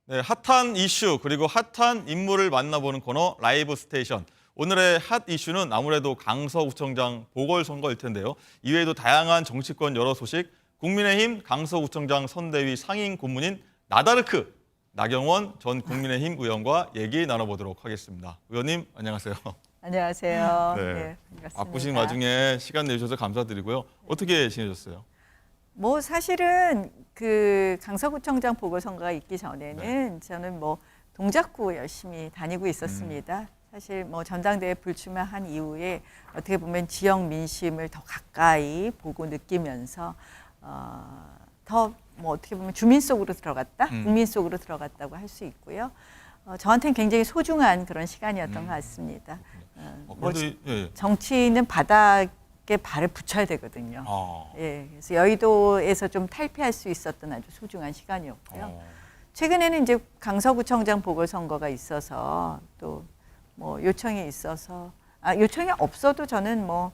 네, 핫한 이슈 그리고 핫한 인물을 만나보는 코너 라이브 스테이션. 오늘의 핫 이슈는 아무래도 강서구청장 보궐선거일 텐데요. 이외에도 다양한 정치권 여러 소식, 국민의힘 강서구청장 선대위 상임 고문인 나다르크 나경원 전 국민의힘 의원과 얘기 나눠보도록 하겠습니다. 의원님 안녕하세요. 안녕하세요. 네, 네, 반갑습니다. 바쁘신 와중에 시간 내주셔서 감사드리고요. 어떻게 지내셨어요? 뭐 사실은 그 강서구청장 보궐선거가 있기 전에는 저는 뭐 동작구 열심히 다니고 있었습니다. 사실 뭐 전당대회 불출마한 이후에 어떻게 보면 지역 민심을 더 가까이 보고 느끼면서 더 뭐 어떻게 보면 주민 속으로 들어갔다, 국민 속으로 들어갔다고 할 수 있고요. 저한테는 굉장히 소중한 그런 시간이었던 것 같습니다. 뭐 예. 정치는 바닥에 발을 붙여야 되거든요. 예, 그래서 여의도에서 좀 탈피할 수 있었던 아주 소중한 시간이었고요. 최근에는 이제 강서구청장 보궐선거가 있어서 또 뭐 요청이 있어서 요청이 없어도 저는 뭐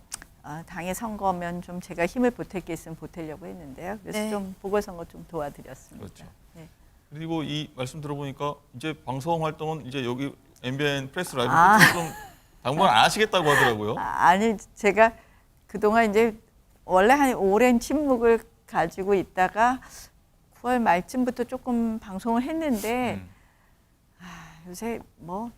당의 선거면 좀 제가 힘을 보탤 게 있으면 보태려고 했는데요. 그래서 네. 좀 보궐선거 좀 도와드렸습니다. 그렇죠. 네. 그리고 이 말씀 들어보니까 이제 방송 활동은 이제 여기 MBN 프레스 라이브 좀 당분 안 하시겠다고 하더라고요. 아니 제가 그동안 이제 원래 한 오랜 침묵을 가지고 있다가 9월 말쯤부터 조금 방송을 했는데 요새 뭐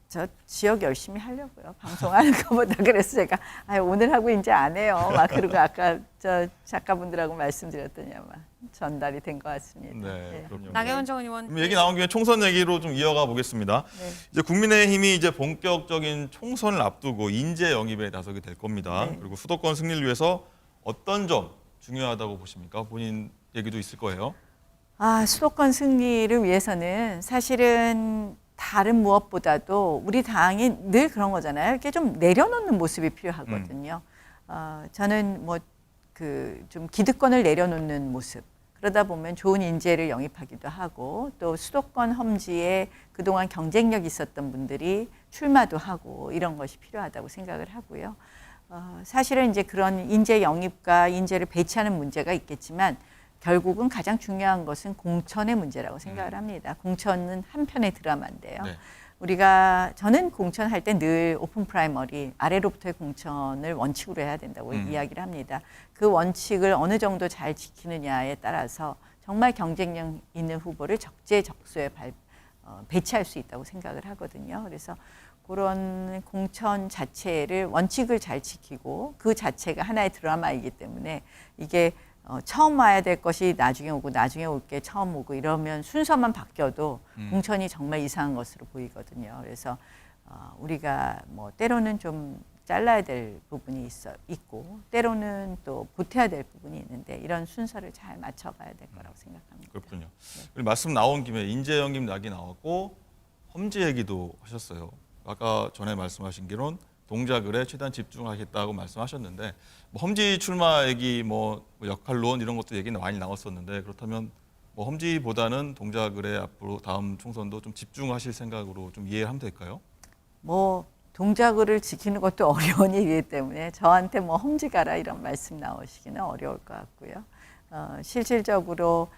저 지역 열심히 하려고요. 방송하는 것보다. 그래서 제가 오늘 하고 이제 안 해요. 막 그리고 아까 저 작가분들하고 말씀드렸더니 아마 전달이 된 것 같습니다. 네, 그럼요. 나경원 전 의원. 그럼 얘기 나온 김에 총선 얘기로 좀 이어가 보겠습니다. 네. 이제 국민의힘이 이제 본격적인 총선을 앞두고 인재 영입에 나서게 될 겁니다. 네. 그리고 수도권 승리를 위해서 어떤 점 중요하다고 보십니까? 본인 얘기도 있을 거예요. 수도권 승리를 위해서는 사실은 다른 무엇보다도 우리 당이 늘 그런 거잖아요. 이렇게 좀 내려놓는 모습이 필요하거든요. 저는 뭐 그 좀 기득권을 내려놓는 모습. 그러다 보면 좋은 인재를 영입하기도 하고 또 수도권 험지에 그동안 경쟁력 있었던 분들이 출마도 하고 이런 것이 필요하다고 생각을 하고요. 사실은 이제 그런 인재 영입과 인재를 배치하는 문제가 있겠지만 결국은 가장 중요한 것은 공천의 문제라고 생각을 합니다. 공천은 한편의 드라마인데요. 네. 저는 공천할 때 늘 오픈 프라이머리, 아래로부터의 공천을 원칙으로 해야 된다고 이야기를 합니다. 그 원칙을 어느 정도 잘 지키느냐에 따라서 정말 경쟁력 있는 후보를 적재적소에 배치할 수 있다고 생각을 하거든요. 그래서 그런 공천 자체를 원칙을 잘 지키고 그 자체가 하나의 드라마이기 때문에 이게 처음 와야 될 것이 나중에 오고 나중에 올 게 처음 오고 이러면 순서만 바뀌어도 공천이 정말 이상한 것으로 보이거든요. 그래서 우리가 뭐 때로는 좀 잘라야 될 부분이 있고 때로는 또 보태야 될 부분이 있는데 이런 순서를 잘 맞춰가야 될 거라고 생각합니다. 그렇군요. 그리고 말씀 나온 김에 인재 영입 약이 나왔고 험지 얘기도 하셨어요. 아까 전에 말씀하신 게론 동작을에 최대한 집중하겠다고 말씀하셨는데 뭐 험지 출마 얘기 뭐 역할론 이런 것도 얘기는 많이 나왔었는데 그렇다면 뭐 험지보다는 동작을에 앞으로 다음 총선도 좀 집중하실 생각으로 좀 이해를 하면 될까요? 뭐 동작을을 지키는 것도 어려운 일이기 때문에 저한테 뭐 험지 가라 이런 말씀 나오시기는 어려울 것 같고요. 실질적으로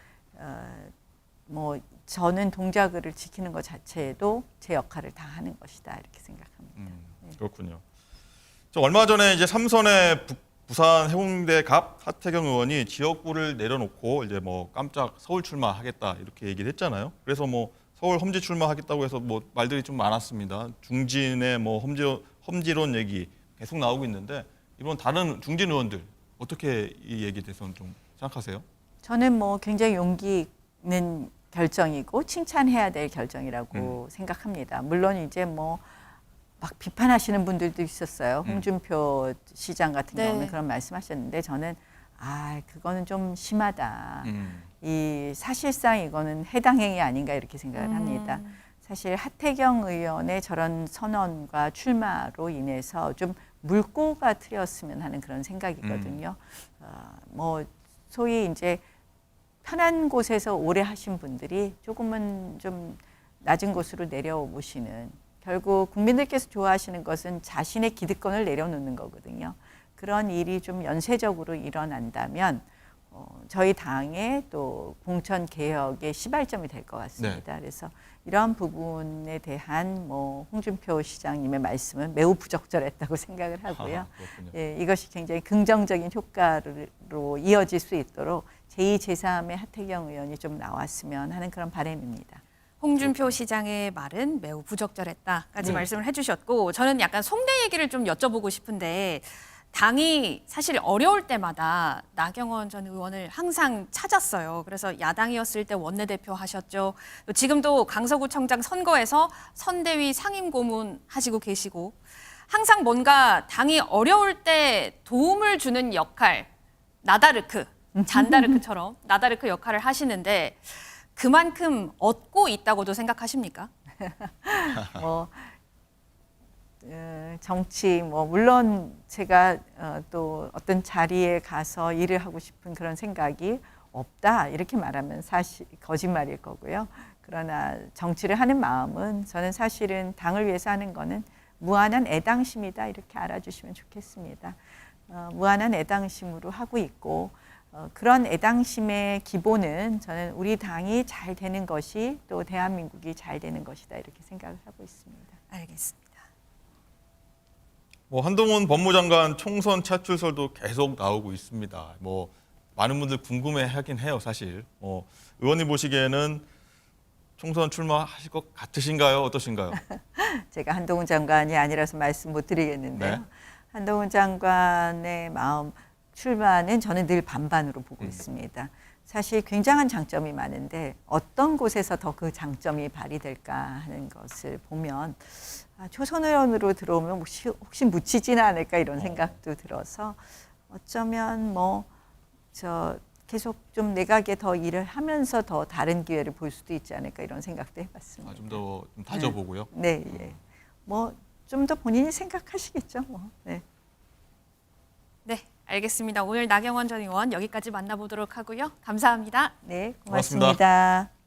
뭐 저는 동작을을 지키는 것 자체에도 제 역할을 다 하는 것이다 이렇게 생각합니다. 그렇군요. 저 얼마 전에 이제 삼선의 부산 해운대 갑 하태경 의원이 지역구를 내려놓고 이제 뭐 깜짝 서울 출마하겠다 이렇게 얘기를 했잖아요. 그래서 뭐 서울 험지 출마하겠다고 해서 뭐 말들이 좀 많았습니다. 중진의 뭐 험지론 얘기 계속 나오고 있는데 이런 다른 중진 의원들 어떻게 이 얘기에 대해서는 좀 생각하세요? 저는 뭐 굉장히 용기 있는 결정이고 칭찬해야 될 결정이라고 생각합니다. 물론 이제 뭐 막 비판하시는 분들도 있었어요. 홍준표 시장 같은 네. 경우는 그런 말씀하셨는데 저는 그거는 좀 심하다. 이 사실상 이거는 해당 행위 아닌가 이렇게 생각을 합니다. 사실 하태경 의원의 저런 선언과 출마로 인해서 좀 물꼬가 트였으면 하는 그런 생각이거든요. 뭐 소위 이제 편한 곳에서 오래 하신 분들이 조금은 좀 낮은 곳으로 내려오시는 결국 국민들께서 좋아하시는 것은 자신의 기득권을 내려놓는 거거든요. 그런 일이 좀 연쇄적으로 일어난다면 저희 당의 또 공천 개혁의 시발점이 될 것 같습니다. 그래서 이러한 부분에 대한 홍준표 시장님의 말씀은 매우 부적절했다고 생각을 하고요. 예, 이것이 굉장히 긍정적인 효과로 이어질 수 있도록 제2, 제3의 하태경 의원이 좀 나왔으면 하는 그런 바람입니다. 홍준표 시장의 말은 매우 부적절했다까지 말씀을 해주셨고, 저는 약간 속내 얘기를 좀 여쭤보고 싶은데, 당이 사실 어려울 때마다 나경원 전 의원을 항상 찾았어요. 그래서 야당이었을 때 원내대표 하셨죠. 또 지금도 강서구청장 선거에서 선대위 상임고문 하시고 계시고, 항상 뭔가 당이 어려울 때 도움을 주는 역할, 나다르크, 잔다르크처럼 나다르크 역할을 하시는데, 그만큼 얻고 있다고도 생각하십니까? 정치 물론 제가 또 어떤 자리에 가서 일을 하고 싶은 그런 생각이 없다 이렇게 말하면 사실 거짓말일 거고요. 그러나 정치를 하는 마음은 저는 사실은 당을 위해서 하는 거는 무한한 애당심이다 이렇게 알아주시면 좋겠습니다. 무한한 애당심으로 하고 있고 그런 애당심의 기본은 저는 우리 당이 잘 되는 것이 또 대한민국이 잘 되는 것이다 이렇게 생각을 하고 있습니다. 알겠습니다. 한동훈 법무장관 총선 차출설도 계속 나오고 있습니다. 많은 분들 궁금해하긴 해요, 사실. 의원님 보시기에는 총선 출마하실 것 같으신가요? 어떠신가요? 제가 한동훈 장관이 아니라서 말씀 못 드리겠는데요. 네. 한동훈 장관의 마음 출마는 저는 늘 반반으로 보고 있습니다. 사실 굉장한 장점이 많은데 어떤 곳에서 더 그 장점이 발휘될까 하는 것을 보면 초선 의원으로 들어오면 혹시 묻히지는 않을까 이런 생각도 들어서 어쩌면 계속 좀 내각에 더 일을 하면서 더 다른 기회를 볼 수도 있지 않을까 이런 생각도 해봤습니다. 좀 더 다져보고요. 네, 예. 좀 더 본인이 생각하시겠죠. 네. 네, 알겠습니다. 오늘 나경원 전 의원 여기까지 만나보도록 하고요. 감사합니다. 네, 고맙습니다. 고맙습니다.